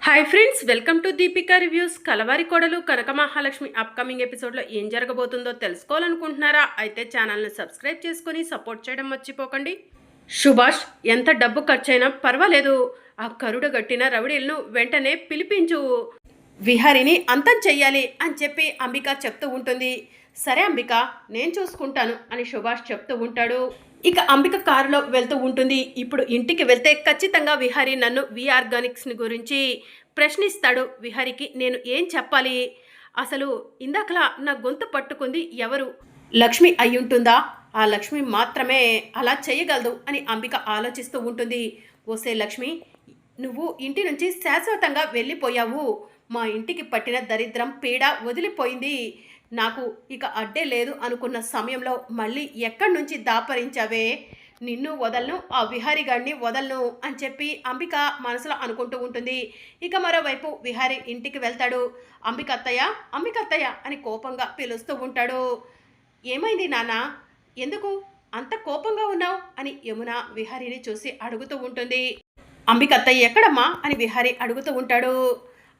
Hi friends, welcome to Deepika reviews. Kalavari Kodalu Kanaka Mahalakshmi upcoming ఎపిసోడ్లో ఏం జరగబోతుందో తెలుసుకోవాలనుకుంటున్నారా? అయితే ఛానల్ని సబ్స్క్రైబ్ చేసుకొని సపోర్ట్ చేయడం మర్చిపోకండి. సుభాష్, ఎంత డబ్బు ఖర్చైనా పర్వాలేదు, ఆ కరుడు గట్టిన రౌడీలను వెంటనే పిలిపించు, విహారిని అంతం చెయ్యాలి అని చెప్పి అంబిక చెప్తూ ఉంటుంది. సరే అంబిక, నేను చూసుకుంటాను అని సుభాష్ చెప్తూ ఉంటాడు. ఇక అంబిక కారులో వెళ్తూ ఉంటుంది. ఇప్పుడు ఇంటికి వెళ్తే ఖచ్చితంగా విహారీ నన్ను వి ఆర్గానిక్స్ని గురించి ప్రశ్నిస్తాడు. విహారీకి నేను ఏం చెప్పాలి? అసలు ఇందాకలా నా గొంతు పట్టుకుంది ఎవరు? లక్ష్మి అయ్యుంటుందా? ఆ లక్ష్మి మాత్రమే అలా చేయగలదు అని అంబిక ఆలోచిస్తూ ఉంటుంది. ఓసే లక్ష్మి, నువ్వు ఇంటి నుంచి శాశ్వతంగా వెళ్ళిపోయావు. మా ఇంటికి పట్టిన దరిద్రం పీడ వదిలిపోయింది. నాకు ఇక అడ్డే లేదు అనుకున్న సమయంలో మళ్ళీ ఎక్కడి నుంచి దాపరించావే? నిన్ను వదలను, ఆ విహారీ గాడిని వదలను అని చెప్పి అంబిక మనసులో అనుకుంటూ ఉంటుంది. ఇక మరోవైపు విహారీ ఇంటికి వెళ్తాడు. అంబికత్తయ్య, అంబికత్తయ్య అని కోపంగా పిలుస్తూ ఉంటాడు. ఏమైంది నాన్న? ఎందుకు అంత కోపంగా ఉన్నావు అని యమున విహారీని చూసి అడుగుతూ ఉంటుంది. అంబికత్తయ్య ఎక్కడమ్మా అని విహారీ అడుగుతూ ఉంటాడు.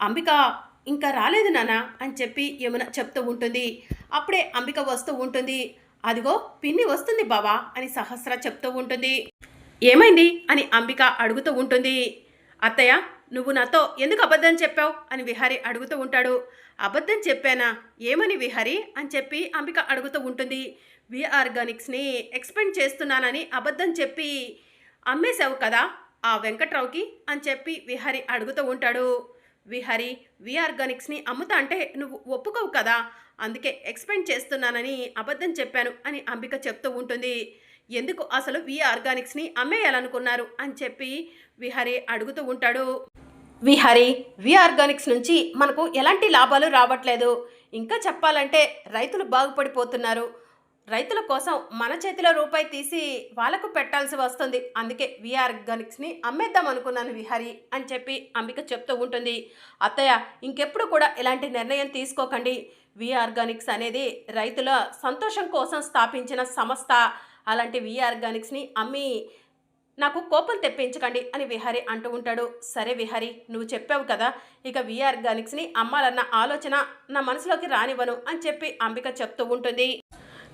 అంబిక ఇంకా రాలేదు నాన్న అని చెప్పి యమున చెప్తూ ఉంటుంది. అప్పుడే అంబిక వస్తూ ఉంటుంది. అదిగో పిన్ని వస్తుంది బావా అని సహస్ర చెప్తూ ఉంటుంది. ఏమైంది అని అంబిక అడుగుతూ ఉంటుంది. అత్తయ్య, నువ్వు నాతో ఎందుకు అబద్ధం చెప్పావు అని విహారీ అడుగుతూ ఉంటాడు. అబద్ధం చెప్పానా? ఏమని విహారీ అని చెప్పి అంబిక అడుగుతూ ఉంటుంది. వి ఆర్గానిక్స్ని ఎక్స్పెండ్ చేస్తున్నానని అబద్ధం చెప్పి అమ్మేశావు కదా ఆ వెంకట్రావుకి అని చెప్పి విహారీ అడుగుతూ ఉంటాడు. విహారీ, వి ఆర్గానిక్స్ని అమ్ముతా అంటే నువ్వు ఒప్పుకోవు కదా, అందుకే ఎక్స్పెండ్ చేస్తున్నానని అబద్ధం చెప్పాను అని అంబిక చెప్తూ ఉంటుంది. ఎందుకు అసలు వి ఆర్గానిక్స్ని అమ్మేయాలనుకున్నారు అని చెప్పి విహారీ అడుగుతూ ఉంటాడు. విహారీ, వి ఆర్గానిక్స్ నుంచి మనకు ఎలాంటి లాభాలు రావట్లేదు. ఇంకా చెప్పాలంటే రైతులు బాగుపడిపోతున్నారు. రైతుల కోసం మన చేతిలో రూపాయి తీసి వాళ్ళకు పెట్టాల్సి వస్తుంది. అందుకే వి ఆర్గానిక్స్ని అమ్మేద్దాం అనుకున్నాను విహారీ అని చెప్పి అంబిక చెప్తూ ఉంటుంది. అత్తయ్య, ఇంకెప్పుడు కూడా ఇలాంటి నిర్ణయం తీసుకోకండి. వి ఆర్గానిక్స్ అనేది రైతుల సంతోషం కోసం స్థాపించిన సంస్థ. అలాంటి వి ఆర్గానిక్స్ని అమ్మి నాకు కోపం తెప్పించకండి అని విహారీ అంటూ ఉంటాడు. సరే విహారీ, నువ్వు చెప్పావు కదా, ఇక వి ఆర్గానిక్స్ని అమ్మాలన్న ఆలోచన నా మనసులోకి రానివ్వను అని చెప్పి అంబిక చెప్తూ ఉంటుంది.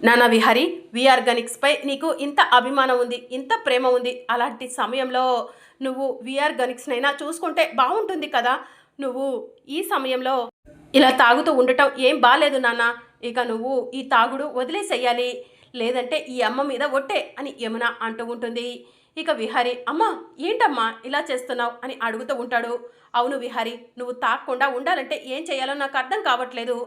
నానా విహారీ, వి ఆర్గానిక్స్పై నీకు ఇంత అభిమానం ఉంది, ఇంత ప్రేమ ఉంది. అలాంటి సమయంలో నువ్వు వి ఆర్గానిక్స్నైనా చూసుకుంటే బాగుంటుంది కదా. నువ్వు ఈ సమయంలో ఇలా తాగుతూ ఉండటం ఏం బాలేదు నాన్న. ఇక నువ్వు ఈ తాగుడు వదిలేసేయాలి, లేదంటే ఈ అమ్మ మీద ఒట్టే అని యమున అంటూ ఉంటుంది. ఇక విహారీ, అమ్మా ఏంటమ్మా ఇలా చేస్తున్నావు అని అడుగుతూ ఉంటాడు. అవును విహారీ, నువ్వు తాగకుండా ఉండాలంటే ఏం చేయాలో నాకు అర్థం కావట్లేదు.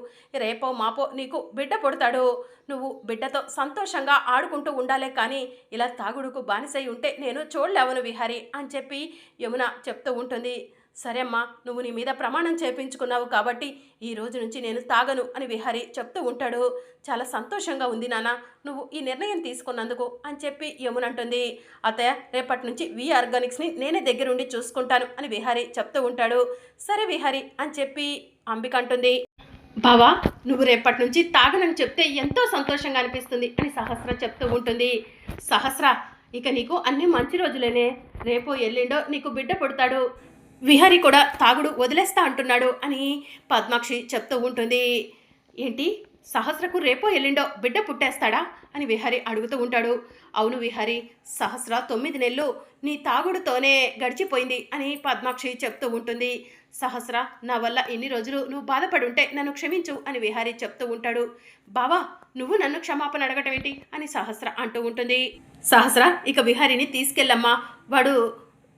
రేపో మాపో నీకు బిడ్డ పుడతాడు. నువ్వు బిడ్డతో సంతోషంగా ఆడుకుంటూ ఉండాలే కానీ ఇలా తాగుడుకు బానిసై ఉంటే నేను చూడలేవను విహారీ అని చెప్పి యమున చెప్తూ ఉంటుంది. సరే అమ్మా, నువ్వు నీ మీద ప్రమాణం చేయించుకున్నావు కాబట్టి ఈ రోజు నుంచి నేను తాగను అని విహారీ చెప్తూ ఉంటాడు. చాలా సంతోషంగా ఉంది నాన్న నువ్వు ఈ నిర్ణయం తీసుకున్నందుకు అని చెప్పి యమున అంటుంది. అత్తయ్య, రేపటి నుంచి వి ఆర్గానిక్స్ని నేనే దగ్గరుండి చూసుకుంటాను అని విహారీ చెప్తూ ఉంటాడు. సరే విహారీ అని చెప్పి అంబిక అంటుంది. బావా, నువ్వు రేపటి నుంచి తాగనని చెప్తే ఎంతో సంతోషంగా అనిపిస్తుంది అని సహస్ర చెప్తూ ఉంటుంది. సహస్ర, ఇక నీకు అన్ని మంచి రోజులేనే. రేపో ఎల్లుండో నీకు బిడ్డ పుడతాడు. విహారీ కూడా తాగుడు వదిలేస్తా అంటున్నాడు అని పద్మాక్షి చెప్తూ ఉంటుంది. ఏంటి, సహస్రకు రేపో ఎల్లుండో బిడ్డ పుట్టేస్తాడా అని విహారీ అడుగుతూ ఉంటాడు. అవును విహారీ, సహస్ర 9 నెలలు నీ తాగుడుతోనే గడిచిపోయింది అని పద్మాక్షి చెప్తూ ఉంటుంది. సహస్ర, నా వల్ల ఎన్ని రోజులు నువ్వు బాధపడి ఉంటే నన్ను క్షమించు అని విహారీ చెప్తూ ఉంటాడు. బావా, నువ్వు నన్ను క్షమాపణ అడగటం ఏంటి అని సహస్ర అంటూ ఉంటుంది. సహస్ర, ఇక విహారీని తీసుకెళ్ళమ్మా, వాడు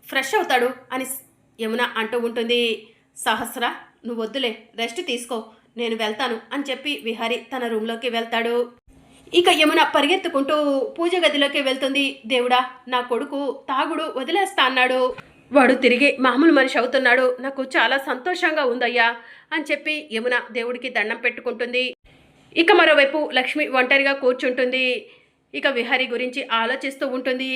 ఫ్రెష్ అవుతాడు అని యమున అంటూ ఉంటుంది. సహస్ర, నువ్వు వద్దులే, రెస్ట్ తీసుకో, నేను వెళ్తాను అని చెప్పి విహారీ తన రూమ్లోకి వెళ్తాడు. ఇక యమున పరిగెత్తుకుంటూ పూజ గదిలోకి వెళ్తుంది. దేవుడా, నా కొడుకు తాగుడు వదిలేస్తా అన్నాడు, వాడు తిరిగి మామూలు మనిషి అవుతున్నాడు, నాకు చాలా సంతోషంగా ఉందయ్యా అని చెప్పి యమున దేవుడికి దండం పెట్టుకుంటుంది. ఇక మరోవైపు లక్ష్మి ఒంటరిగా కూర్చుంటుంది. ఇక విహారీ గురించి ఆలోచిస్తూ ఉంటుంది.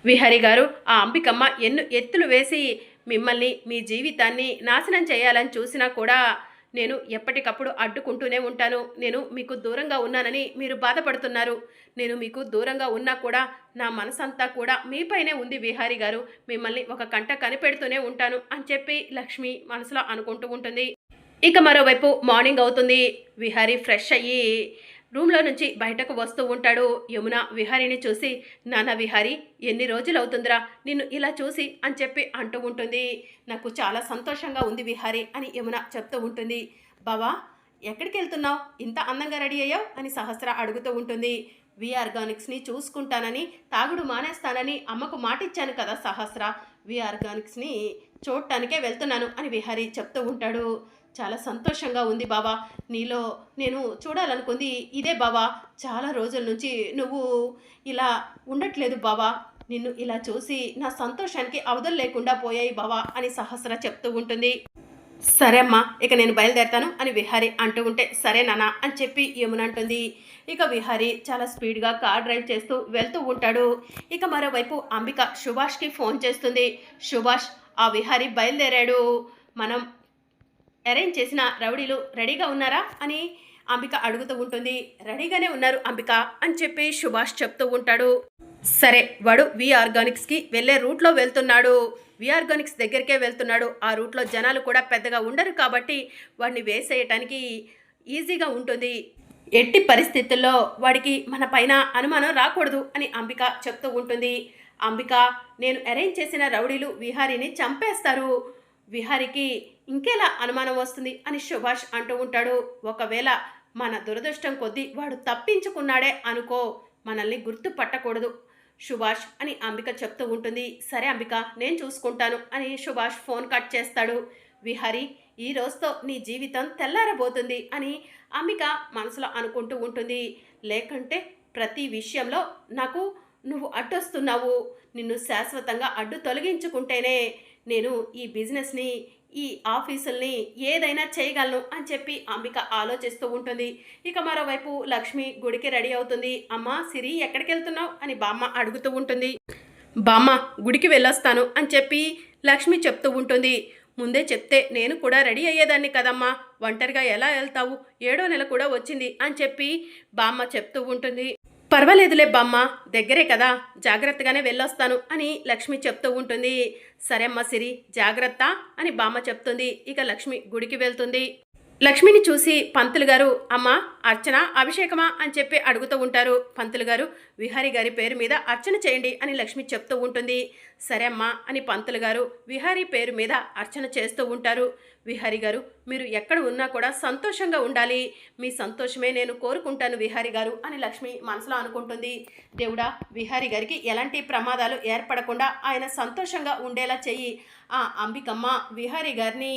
విహారీ గారు, ఆ అంబికమ్మ ఎన్ను ఎత్తులు వేసి మిమ్మల్ని, మీ జీవితాన్ని నాశనం చేయాలని చూసినా కూడా నేను ఎప్పటికప్పుడు అడ్డుకుంటూనే ఉంటాను. నేను మీకు దూరంగా ఉన్నానని మీరు బాధపడుతున్నారు. నేను మీకు దూరంగా ఉన్నా కూడా నా మనసంతా కూడా మీపైనే ఉంది విహారీ గారు. మిమ్మల్ని ఒక కంట కనిపెడుతూనే ఉంటాను అని చెప్పి లక్ష్మి మనసులో అనుకుంటూ ఉంటుంది. ఇక మరోవైపు మార్నింగ్ అవుతుంది. విహారీ ఫ్రెష్ అయ్యి రూమ్లో నుంచి బయటకు వస్తూ ఉంటాడు. యమున విహారీని చూసి, నాన్న విహారీ, ఎన్ని రోజులు అవుతుందిరా నిన్ను ఇలా చూసి అని చెప్పి అంటూ ఉంటుంది. నాకు చాలా సంతోషంగా ఉంది విహారీ అని యమున చెప్తూ ఉంటుంది. బావా, ఎక్కడికి వెళ్తున్నావు, ఇంత అందంగా రెడీ అయ్యావు అని సహస్ర అడుగుతూ ఉంటుంది. వి ఆర్గానిక్స్ని చూసుకుంటానని, తాగుడు మానేస్తానని అమ్మకు మాటిచ్చాను కదా సహస్ర, వి ఆర్గానిక్స్ని చూడటానికే వెళ్తున్నాను అని విహారీ చెప్తూ ఉంటాడు. చాలా సంతోషంగా ఉంది బావా, నీలో నేను చూడాలనుకుంది ఇదే బావా. చాలా రోజుల నుంచి నువ్వు ఇలా ఉండట్లేదు బావా, నిన్ను ఇలా చూసి నా సంతోషానికి అవధులు లేకుండా పోయాయి బావా అని సహస్ర చెప్తూ ఉంటుంది. సరే అమ్మా, ఇక నేను బయలుదేరతాను అని విహారీ అంటూ ఉంటే, సరే నాన్న అని చెప్పి యమున అంటుంది. ఇక విహారీ చాలా స్పీడ్గా కార్ డ్రైవ్ చేస్తూ వెళ్తూ ఉంటాడు. ఇక మరోవైపు అంబిక సుభాష్కి ఫోన్ చేస్తుంది. సుభాష్, ఆ విహారీ బయలుదేరాడు, మనం అరేంజ్ చేసిన రౌడీలు రెడీగా ఉన్నారా అని అంబిక అడుగుతూ ఉంటుంది. రెడీగానే ఉన్నారు అంబిక అని చెప్పి సుభాష్ చెప్తూ ఉంటాడు. సరే, వాడు వి ఆర్గానిక్స్కి వెళ్ళే రూట్లో వెళ్తున్నాడు, వి ఆర్గానిక్స్ దగ్గరికే వెళ్తున్నాడు. ఆ రూట్లో జనాలు కూడా పెద్దగా ఉండరు కాబట్టి వాడిని వేసేయటానికి ఈజీగా ఉంటుంది. ఎట్టి పరిస్థితుల్లో వాడికి మన పైన అనుమానం రాకూడదు అని అంబిక చెప్తూ ఉంటుంది. అంబిక, నేను అరేంజ్ చేసిన రౌడీలు విహారీని చంపేస్తారు, విహారీకి ఇంకెలా అనుమానం వస్తుంది అని సుభాష్ అంటూ ఉంటాడు. ఒకవేళ మన దురదృష్టం కొద్దీ వాడు తప్పించుకున్నాడే అనుకో, మనల్ని గుర్తుపట్టకూడదు సుభాష్ అని అంబిక చెప్తూ ఉంటుంది. సరే అంబిక, నేను చూసుకుంటాను అని సుభాష్ ఫోన్ కట్ చేస్తాడు. విహారీ, ఈ రోజుతో నీ జీవితం తెల్లారబోతుంది అని అంబిక మనసులో అనుకుంటూ ఉంటుంది. లేకంటే ప్రతి విషయంలో నాకు నువ్వు అడ్డొస్తున్నావు, నిన్ను శాశ్వతంగా అడ్డు తొలగించుకుంటేనే నేను ఈ బిజినెస్ని, ఈ ఆఫీసుల్ని ఏదైనా చేయగలను అని చెప్పి అంబిక ఆలోచిస్తూ ఉంటుంది. ఇక మరోవైపు లక్ష్మి గుడికి రెడీ అవుతుంది. అమ్మ సిరి, ఎక్కడికి వెళ్తున్నావు అని బామ్మ అడుగుతూ ఉంటుంది. బామ్మ, గుడికి వెళ్ళొస్తాను అని చెప్పి లక్ష్మి చెప్తూ ఉంటుంది. ముందే చెప్తే నేను కూడా రెడీ అయ్యేదాన్ని కదమ్మా, ఒంటరిగా ఎలా వెళ్తావు, 7వ నెల కూడా వచ్చింది అని చెప్పి బామ్మ చెప్తూ ఉంటుంది. పర్వాలేదులే బామ్మ, దగ్గరే కదా, జాగ్రత్తగానే వెళ్ళొస్తాను అని లక్ష్మి చెప్తూ ఉంటుంది. సరే అమ్మ సిరి, జాగ్రత్త అని బామ్మ చెప్తుంది. ఇక లక్ష్మి గుడికి వెళ్తుంది. లక్ష్మిని చూసి పంతులు గారు, అమ్మ అర్చన అభిషేకమా అని చెప్పి అడుగుతూ ఉంటారు. పంతులు గారు, విహారీ గారి పేరు మీద అర్చన చేయండి అని లక్ష్మి చెప్తూ ఉంటుంది. సరే అమ్మా అని పంతులు గారు విహారీ పేరు మీద అర్చన చేస్తూ ఉంటారు. విహారీ గారు, మీరు ఎక్కడ ఉన్నా కూడా సంతోషంగా ఉండాలి, మీ సంతోషమే నేను కోరుకుంటాను విహారీ గారు అని లక్ష్మి మనసులో అనుకుంటుంది. దేవుడా, విహారీ గారికి ఎలాంటి ప్రమాదాలు ఏర్పడకుండా ఆయన సంతోషంగా ఉండేలా చెయ్యి. ఆ అంబికమ్మ విహారీ గారిని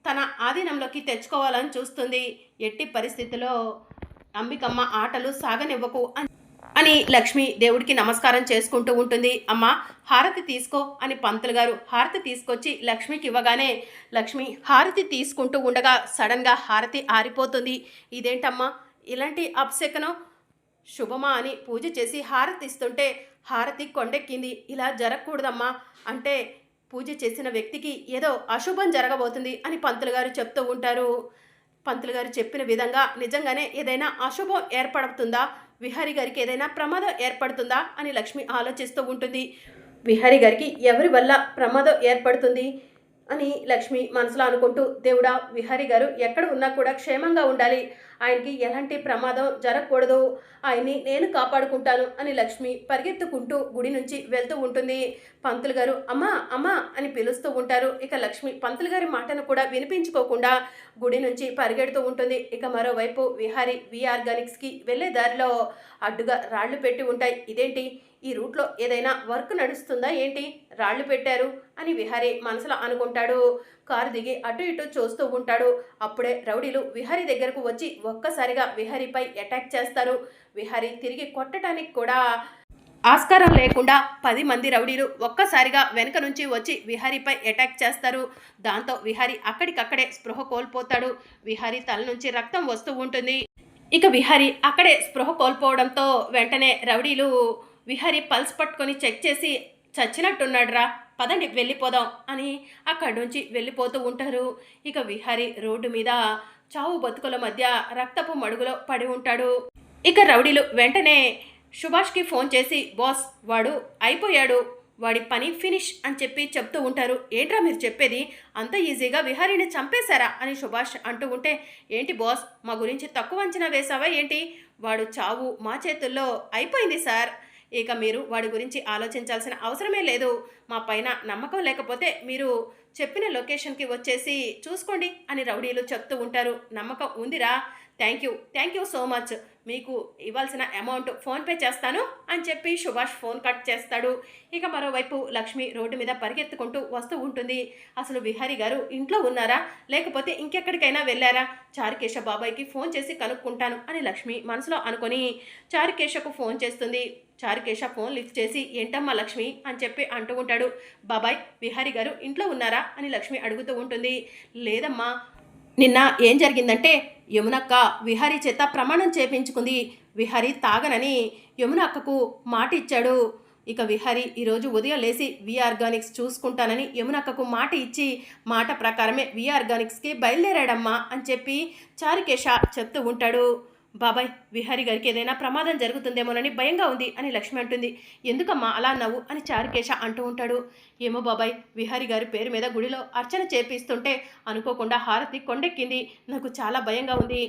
తన ఆధీనంలోకి తెచ్చుకోవాలని చూస్తుంది. ఎట్టి పరిస్థితిలో అంబికమ్మ ఆటలు సాగనివ్వకు అని లక్ష్మి దేవుడికి నమస్కారం చేసుకుంటూ ఉంటుంది. అమ్మ హారతి తీసుకో అని పంతులు గారు హారతి తీసుకొచ్చి లక్ష్మికి ఇవ్వగానే లక్ష్మి హారతి తీసుకుంటూ ఉండగా సడన్గా హారతి ఆరిపోతుంది. ఇదేంటమ్మా ఇలాంటి అపశకనం, శుభమా అని పూజ చేసి హారతి ఇస్తుంటే హారతి కొండెక్కింది, ఇలా జరగకూడదమ్మా, అంటే పూజ చేసిన వ్యక్తికి ఏదో అశుభం జరగబోతుంది అని పంతులు గారు చెప్తూ ఉంటారు. పంతులు గారు చెప్పిన విధంగా నిజంగానే ఏదైనా అశుభం ఏర్పడుతుందా, విహారీ గారికి ఏదైనా ప్రమాదం ఏర్పడుతుందా అని లక్ష్మి ఆలోచిస్తూ ఉంటుంది. విహారీ గారికి ఎవరి వల్ల ప్రమాదం ఏర్పడుతుంది అని లక్ష్మి మనసులో అనుకుంటూ, దేవుడా, విహారీ గారు ఎక్కడ ఉన్నా కూడా క్షేమంగా ఉండాలి, ఆయనకి ఎలాంటి ప్రమాదం జరగకూడదు, ఆయన్ని నేను కాపాడుకుంటాను అని లక్ష్మి పరిగెత్తుకుంటూ గుడి నుంచి వెళ్తూ ఉంటుంది. పంతులు గారు అమ్మా అమ్మా అని పిలుస్తూ ఉంటారు. ఇక లక్ష్మి పంతులు గారి మాటను కూడా వినిపించుకోకుండా గుడి నుంచి పరిగెడుతూ ఉంటుంది. ఇక మరోవైపు విహారీ వి ఆర్గానిక్స్కి వెళ్ళే దారిలో అడ్డుగా రాళ్లు పెట్టి ఉంటాయి. ఇదేంటి, ఈ రూట్లో ఏదైనా వర్క్ నడుస్తుందా ఏంటి, రాళ్లు పెట్టారు అని విహారీ మనసులో అనుకుంటాడు. కారు దిగి అటు ఇటు చూస్తూ ఉంటాడు. అప్పుడే రౌడీలు విహారీ దగ్గరకు వచ్చి ఒక్కసారిగా విహారీపై అటాక్ చేస్తారు. విహారీ తిరిగి కొట్టడానికి కూడా ఆస్కారం లేకుండా 10 మంది రౌడీలు ఒక్కసారిగా వెనక నుంచి వచ్చి విహారీపై అటాక్ చేస్తారు. దాంతో విహారీ అక్కడికక్కడే స్పృహ కోల్పోతాడు. విహారీ తల నుంచి రక్తం వస్తూ ఉంటుంది. ఇక విహారీ అక్కడే స్పృహ కోల్పోవడంతో వెంటనే రౌడీలు విహారీ పల్స్ పట్టుకొని చెక్ చేసి చచ్చినట్టున్నాడురా, పదండి వెళ్ళిపోదాం అని అక్కడి నుంచి వెళ్ళిపోతూ ఉంటారు. ఇక విహారీ రోడ్డు మీద చావు బతుకుల మధ్య రక్తపు మడుగులో పడి ఉంటాడు. ఇక రౌడీలు వెంటనే సుభాష్కి ఫోన్ చేసి, బాస్ వాడు అయిపోయాడు, వాడి పని ఫినిష్ అని చెప్పి చెప్తూ ఉంటారు. ఏంట్రా మీరు చెప్పేది, అంత ఈజీగా విహారీని చంపేశారా అని సుభాష్ అంటూ ఉంటే, ఏంటి బాస్ మా గురించి తక్కువ అంచనా వేసావా ఏంటి, వాడు చావు మా చేతుల్లో అయిపోయింది సార్, ఇక మీరు వాడి గురించి ఆలోచించాల్సిన అవసరమే లేదు, మా పైన నమ్మకం లేకపోతే మీరు చెప్పిన లొకేషన్కి వచ్చేసి చూసుకోండి అని రౌడీలు చెప్తూ ఉంటారు. నమ్మకం ఉందిరా, థ్యాంక్ యూ సో మచ్, మీకు ఇవ్వాల్సిన అమౌంట్ ఫోన్పే చేస్తాను అని చెప్పి సుభాష్ ఫోన్ కట్ చేస్తాడు. ఇక మరోవైపు లక్ష్మి రోడ్డు మీద పరిగెత్తుకుంటూ వస్తూ ఉంటుంది. అసలు విహారీ గారు ఇంట్లో ఉన్నారా లేకపోతే ఇంకెక్కడికైనా వెళ్ళారా, చారుకేశ బాబాయ్కి ఫోన్ చేసి కనుక్కుంటాను అని లక్ష్మి మనసులో అనుకొని చారుకేశకు ఫోన్ చేస్తుంది. చారుకేశ ఫోన్ లిఫ్ట్ చేసి, ఏంటమ్మా లక్ష్మి అని చెప్పి అంటూ ఉంటాడు. బాబాయ్ విహారీ గారు ఇంట్లో ఉన్నారా అని లక్ష్మి అడుగుతూ ఉంటుంది. లేదమ్మా, నిన్న ఏం జరిగిందంటే యమునక్క విహారీ చేత ప్రమాణం చేపించుకుంది, విహారీ తాగనని యమునక్కకు మాట ఇచ్చాడు. ఇక విహారీ ఈరోజు ఉదయం లేచి వి ఆర్గానిక్స్ చూసుకుంటానని యమునక్కకు మాట ఇచ్చి మాట ప్రకారమే వి ఆర్గానిక్స్కి బయలుదేరాడమ్మా అని చెప్పి చారుకేశ చెప్తూ ఉంటాడు. బాబాయ్ విహారీ గారికి ఏదైనా ప్రమాదం జరుగుతుందేమోనని భయంగా ఉంది అని లక్ష్మి అంటుంది. ఎందుకమ్మా అలా అన్నావు అని చారుకేశ అంటూ ఉంటాడు. ఏమో బాబాయ్, విహారీ గారి పేరు మీద గుడిలో అర్చన చేపిస్తుంటే అనుకోకుండా హారతి కొండెక్కింది, నాకు చాలా భయంగా ఉంది,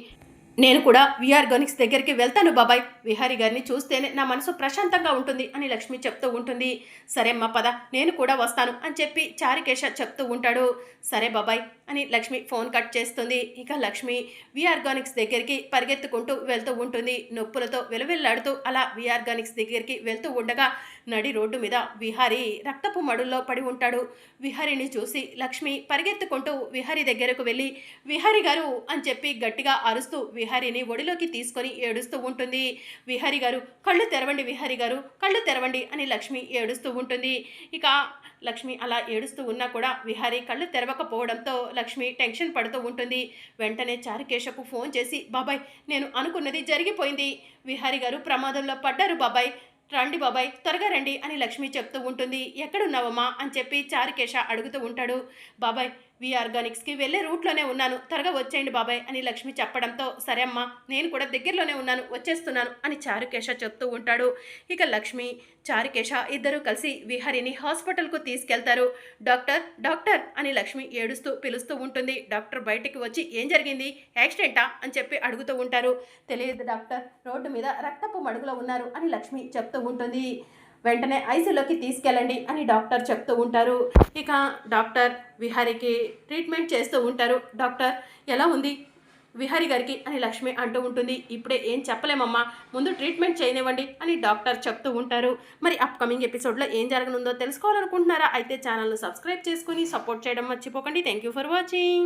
నేను కూడా వి ఆర్గానిక్స్ దగ్గరికి వెళ్తాను బాబాయ్, విహారీ గారిని చూస్తేనే నా మనసు ప్రశాంతంగా ఉంటుంది అని లక్ష్మి చెప్తూ ఉంటుంది. సరే అమ్మ పద, నేను కూడా వస్తాను అని చెప్పి చారుకేశ చెప్తూ ఉంటాడు. సరే బాబాయ్ అని లక్ష్మి ఫోన్ కట్ చేస్తుంది. ఇక లక్ష్మి వి ఆర్గానిక్స్ దగ్గరికి పరిగెత్తుకుంటూ వెళ్తూ ఉంటుంది. నొప్పులతో విలవిల్లాడుతూ అలా వి ఆర్గానిక్స్ దగ్గరికి వెళ్తూ ఉండగా నడి రోడ్డు మీద విహారీ రక్తపు మడుల్లో పడి ఉంటాడు. విహారీని చూసి లక్ష్మి పరిగెత్తుకుంటూ విహారీ దగ్గరకు వెళ్ళి, విహారీ గారు అని చెప్పి గట్టిగా అరుస్తూ విహారీని ఒడిలోకి తీసుకొని ఏడుస్తూ ఉంటుంది. విహారీ గారు కళ్ళు తెరవండి, విహారీ గారు కళ్ళు తెరవండి అని లక్ష్మి ఏడుస్తూ ఉంటుంది. ఇక లక్ష్మి అలా ఏడుస్తూ ఉన్నా కూడా విహారీ కళ్ళు తెరవకపోవడంతో లక్ష్మి టెన్షన్ పడుతూ ఉంటుంది. వెంటనే చారుకేశకు ఫోన్ చేసి, బాబాయ్ నేను అనుకున్నది జరిగిపోయింది, విహారీ గారు ప్రమాదంలో పడ్డారు బాబాయ్, రండి బాబాయ్ త్వరగా రండి అని లక్ష్మి చెప్తూ ఉంటుంది. ఎక్కడున్నావమ్మా అని చెప్పి చారుకేశ అడుగుతూ ఉంటాడు. బాబాయ్ వి ఆర్గానిక్స్కి వెళ్ళే రూట్లోనే ఉన్నాను, త్వరగా వచ్చేయండి బాబాయ్ అని లక్ష్మి చెప్పడంతో, సరే అమ్మా నేను కూడా దగ్గరలోనే ఉన్నాను వచ్చేస్తున్నాను అని చారుకేశ చెప్తూ ఉంటాడు. ఇక లక్ష్మి చారుకేశ ఇద్దరూ కలిసి విహారీని హాస్పిటల్కు తీసుకెళ్తారు. డాక్టర్ అని లక్ష్మి ఏడుస్తూ పిలుస్తూ ఉంటుంది. డాక్టర్ బయటికి వచ్చి, ఏం జరిగింది, యాక్సిడెంటా అని చెప్పి అడుగుతూ ఉంటారు. తెలియదు డాక్టర్, రోడ్డు మీద రక్తపు మడుగులో ఉన్నారు అని లక్ష్మి చెప్తూ ఉంటుంది. వెంటనే ఐసీలోకి తీసుకెళ్ళండి అని డాక్టర్ చెప్తూ ఉంటారు. ఇక డాక్టర్ విహారీకి ట్రీట్మెంట్ చేస్తూ ఉంటారు. డాక్టర్ ఎలా ఉంది విహారీ గారికి అని లక్ష్మి అంటూ ఉంటుంది. ఇప్పుడే ఏం చెప్పలేమమ్మా, ముందు ట్రీట్మెంట్ చేయనివ్వండి అని డాక్టర్ చెప్తూ ఉంటారు. మరి అప్కమింగ్ ఎపిసోడ్లో ఏం జరగనుందో తెలుసుకోవాలనుకుంటున్నారా? అయితే ఛానల్ను సబ్స్క్రైబ్ చేసుకుని సపోర్ట్ చేయడం మర్చిపోకండి. Thank you for watching.